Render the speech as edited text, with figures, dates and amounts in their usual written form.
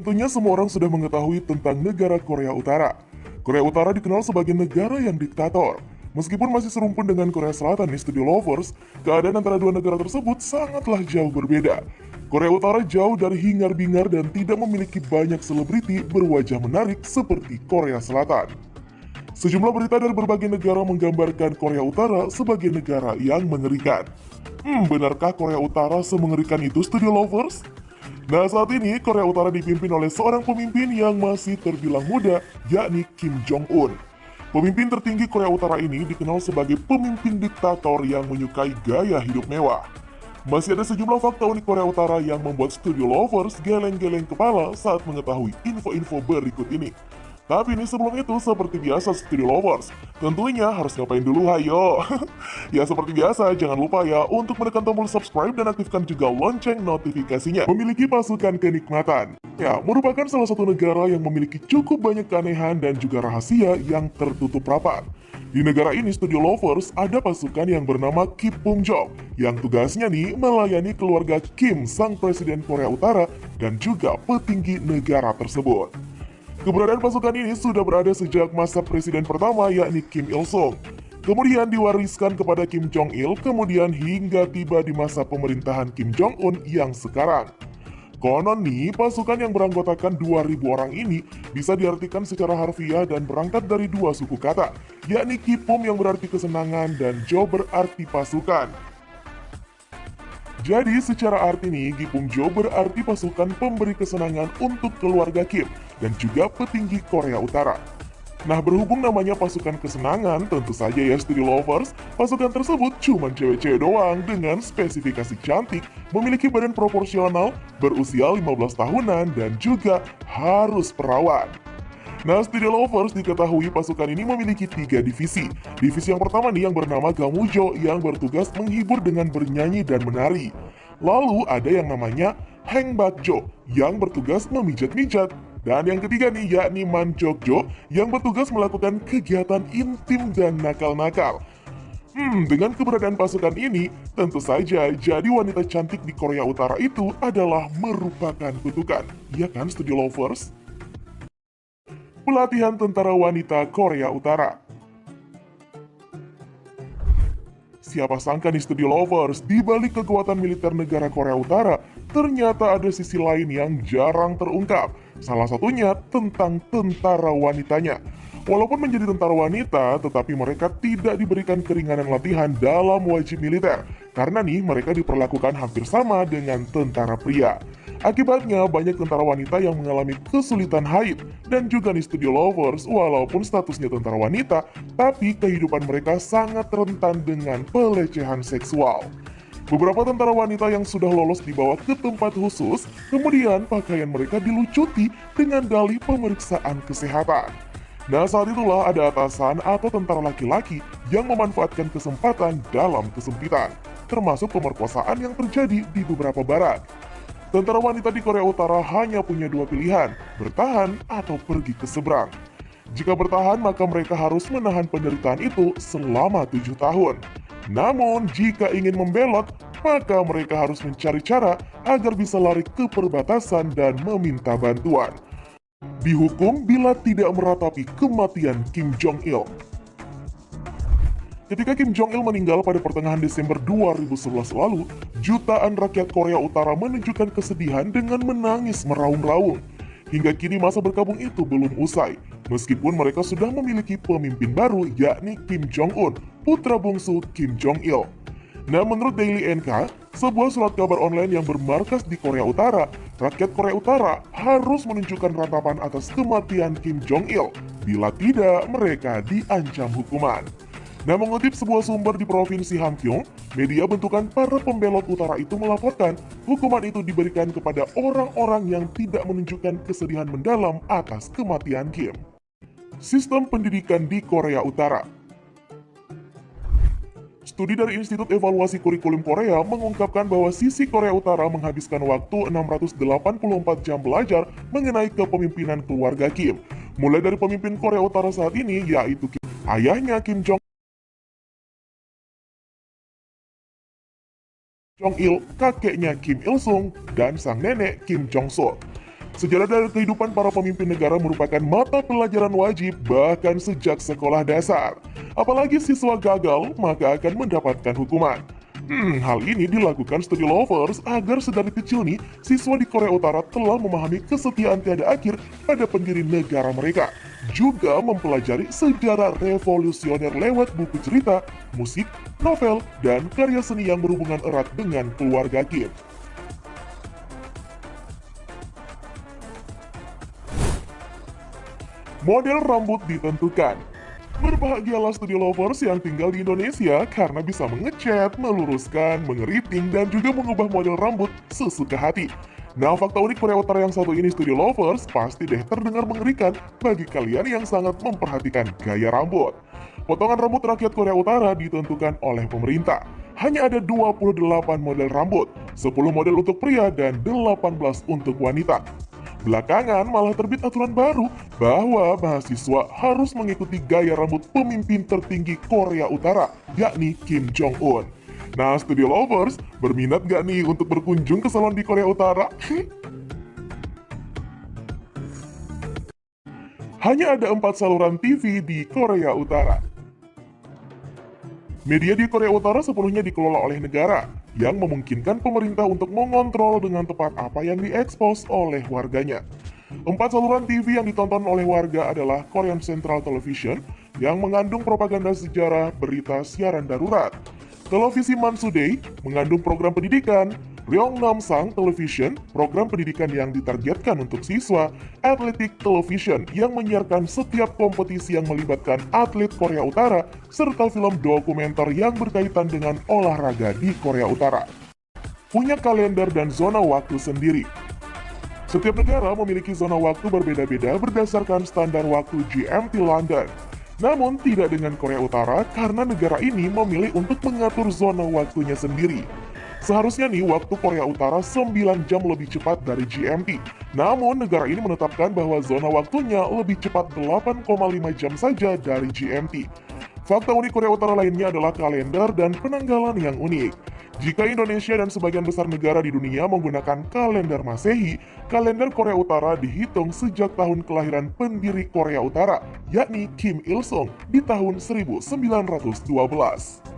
Tentunya semua orang sudah mengetahui tentang negara Korea Utara. Korea Utara dikenal sebagai negara yang diktator. Meskipun masih serumpun dengan Korea Selatan nih Studio Lovers, keadaan antara dua negara tersebut sangatlah jauh berbeda. Korea Utara jauh dari hingar-bingar dan tidak memiliki banyak selebriti berwajah menarik seperti Korea Selatan. Sejumlah berita dari berbagai negara menggambarkan Korea Utara sebagai negara yang mengerikan. Benarkah Korea Utara semengerikan itu Studio Lovers? Nah, saat ini Korea Utara dipimpin oleh seorang pemimpin yang masih terbilang muda, yakni Kim Jong-un. Pemimpin tertinggi Korea Utara ini dikenal sebagai pemimpin diktator yang menyukai gaya hidup mewah. Masih ada sejumlah fakta unik Korea Utara yang membuat Studio Lovers geleng-geleng kepala saat mengetahui info-info berikut ini. Tapi ini sebelum itu, seperti biasa Studio Lovers, tentunya harus ngapain dulu, hayo? Ya seperti biasa, jangan lupa ya untuk menekan tombol subscribe dan aktifkan juga lonceng notifikasinya. Memiliki pasukan kenikmatan. Ya, merupakan salah satu negara yang memiliki cukup banyak keanehan dan juga rahasia yang tertutup rapat. Di negara ini, Studio Lovers, ada pasukan yang bernama Kipumjong, yang tugasnya nih melayani keluarga Kim, sang presiden Korea Utara, dan juga petinggi negara tersebut. Keberadaan pasukan ini sudah berada sejak masa presiden pertama yakni Kim Il-sung. Kemudian diwariskan kepada Kim Jong-il, kemudian hingga tiba di masa pemerintahan Kim Jong-un yang sekarang. Konon nih, pasukan yang beranggotakan 2.000 orang ini bisa diartikan secara harfiah dan berangkat dari dua suku kata, yakni Kipum yang berarti kesenangan dan Jo berarti pasukan. Jadi secara arti nih, Gipumjo berarti pasukan pemberi kesenangan untuk keluarga Kim dan juga petinggi Korea Utara. Nah, berhubung namanya pasukan kesenangan, tentu saja ya Studio Lovers, pasukan tersebut cuma cewek-cewek doang dengan spesifikasi cantik, memiliki badan proporsional, berusia 15 tahunan, dan juga harus perawan. Nah, Studio Lovers diketahui pasukan ini memiliki 3 divisi. Divisi yang pertama nih yang bernama Gamujo yang bertugas menghibur dengan bernyanyi dan menari. Lalu ada yang namanya Heng Bakjo yang bertugas memijat-mijat. Dan yang ketiga nih yakni Manjokjo yang bertugas melakukan kegiatan intim dan nakal-nakal. Dengan keberadaan pasukan ini, tentu saja jadi wanita cantik di Korea Utara itu adalah merupakan kutukan. Iya kan, Studio Lovers? Pelatihan tentara wanita Korea Utara. Siapa sangka nih Studio Lovers, di balik kekuatan militer negara Korea Utara, ternyata ada sisi lain yang jarang terungkap. Salah satunya tentang tentara wanitanya. Walaupun menjadi tentara wanita, tetapi mereka tidak diberikan keringanan latihan dalam wajib militer. Karena nih mereka diperlakukan hampir sama dengan tentara pria. Akibatnya banyak tentara wanita yang mengalami kesulitan haid. Dan juga nih Studio Lovers, walaupun statusnya tentara wanita, tapi kehidupan mereka sangat rentan dengan pelecehan seksual. Beberapa tentara wanita yang sudah lolos dibawa ke tempat khusus, kemudian pakaian mereka dilucuti dengan dalih pemeriksaan kesehatan. Nah, saat itulah ada atasan atau tentara laki-laki yang memanfaatkan kesempatan dalam kesempitan, termasuk pemerkosaan yang terjadi di beberapa barat. Tentara wanita di Korea Utara hanya punya dua pilihan, bertahan atau pergi ke seberang. Jika bertahan, maka mereka harus menahan penderitaan itu selama 7 tahun. Namun, jika ingin membelot, maka mereka harus mencari cara agar bisa lari ke perbatasan dan meminta bantuan. Dihukum bila tidak meratapi kematian Kim Jong-il. Ketika Kim Jong-il meninggal pada pertengahan Desember 2011 lalu, jutaan rakyat Korea Utara menunjukkan kesedihan dengan menangis meraung-raung. Hingga kini masa berkabung itu belum usai, meskipun mereka sudah memiliki pemimpin baru yakni Kim Jong-un, putra bungsu Kim Jong-il. Nah, menurut Daily NK, sebuah surat kabar online yang bermarkas di Korea Utara, rakyat Korea Utara harus menunjukkan ratapan atas kematian Kim Jong-il. Bila tidak, mereka diancam hukuman. Nah, mengutip sebuah sumber di Provinsi Hamgyong, media bentukan para pembelot utara itu melaporkan hukuman itu diberikan kepada orang-orang yang tidak menunjukkan kesedihan mendalam atas kematian Kim. Sistem pendidikan di Korea Utara. Studi dari Institut Evaluasi Kurikulum Korea mengungkapkan bahwa sisi Korea Utara menghabiskan waktu 684 jam belajar mengenai kepemimpinan keluarga Kim. Mulai dari pemimpin Korea Utara saat ini, yaitu Kim, ayahnya Kim Jong-il, kakeknya Kim Il-sung, dan sang nenek Kim Jong-sul. Sejarah dari kehidupan para pemimpin negara merupakan mata pelajaran wajib bahkan sejak sekolah dasar. Apalagi siswa gagal, maka akan mendapatkan hukuman. Hal ini dilakukan Study Lovers agar sedari kecil nih, siswa di Korea Utara telah memahami kesetiaan tiada akhir pada pendiri negara mereka. Juga mempelajari sejarah revolusioner lewat buku cerita, musik, novel, dan karya seni yang berhubungan erat dengan keluarga Kim. Model rambut ditentukan. Berbahagialah Study Lovers yang tinggal di Indonesia karena bisa mengecat, meluruskan, mengeriting, dan juga mengubah model rambut sesuka hati. Nah, fakta unik Korea Utara yang satu ini Study Lovers pasti deh terdengar mengerikan bagi kalian yang sangat memperhatikan gaya rambut. Potongan rambut rakyat Korea Utara ditentukan oleh pemerintah. Hanya ada 28 model rambut, 10 model untuk pria dan 18 untuk wanita. Belakangan malah terbit aturan baru bahwa mahasiswa harus mengikuti gaya rambut pemimpin tertinggi Korea Utara, yakni Kim Jong-un. Nah, Study Lovers, berminat gak nih untuk berkunjung ke salon di Korea Utara? Hanya ada 4 saluran TV di Korea Utara. Media di Korea Utara sepenuhnya dikelola oleh negara, yang memungkinkan pemerintah untuk mengontrol dengan tepat apa yang diekspos oleh warganya. 4 saluran TV yang ditonton oleh warga adalah Korean Central Television, yang mengandung propaganda sejarah, berita, siaran darurat. Televisi Mansudae mengandung program pendidikan, Ryongnam-sang Television, program pendidikan yang ditargetkan untuk siswa, Athletic Television yang menyiarkan setiap kompetisi yang melibatkan atlet Korea Utara, serta film dokumenter yang berkaitan dengan olahraga di Korea Utara. Punya kalender dan zona waktu sendiri. Setiap negara memiliki zona waktu berbeda-beda berdasarkan standar waktu GMT London. Namun tidak dengan Korea Utara karena negara ini memilih untuk mengatur zona waktunya sendiri. Seharusnya nih waktu Korea Utara 9 jam lebih cepat dari GMT. Namun negara ini menetapkan bahwa zona waktunya lebih cepat 8,5 jam saja dari GMT. Fakta unik Korea Utara lainnya adalah kalender dan penanggalan yang unik. Jika Indonesia dan sebagian besar negara di dunia menggunakan kalender Masehi, kalender Korea Utara dihitung sejak tahun kelahiran pendiri Korea Utara, yakni Kim Il Sung di tahun 1912.